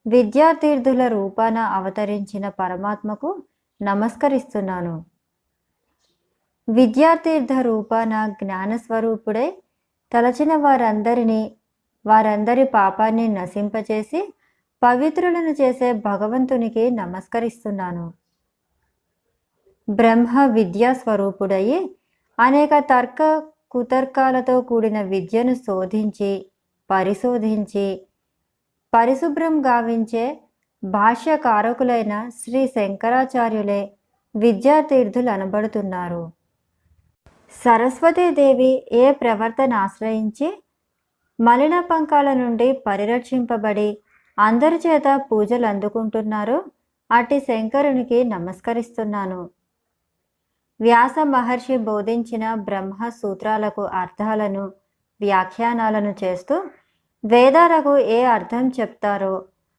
విద్యాతీర్థుల రూపాన అవతరించిన పరమాత్మకు నమస్కరిస్తున్నాను. విద్యాతీర్థ రూపాన జ్ఞానస్వరూపుడై తలచిన వారందరి పాపాన్ని నశింపచేసి పవిత్రులను చేసే భగవంతునికి నమస్కరిస్తున్నాను. బ్రహ్మ విద్యాస్వరూపుడయి అనేక తర్క కుతర్కాలతో కూడిన విద్యను శోధించి పరిశోధించి పరిశుభ్రం గావించే భాష్యకారకులైన శ్రీ శంకరాచార్యులే విద్యాతీర్థులు అనబడుతున్నారు. సరస్వతీదేవి ఏ ప్రవర్తన ఆశ్రయించి మలిన పంకాల నుండి పరిరక్షింపబడి అందరి చేత పూజలు అందుకుంటున్నారో అట్టి శంకరునికి నమస్కరిస్తున్నాను. వ్యాస మహర్షి బోధించిన బ్రహ్మ సూత్రాలకు అర్థాలను వ్యాఖ్యానాలను చేస్తూ వేదాలకు ఏ అర్థం చెప్తారో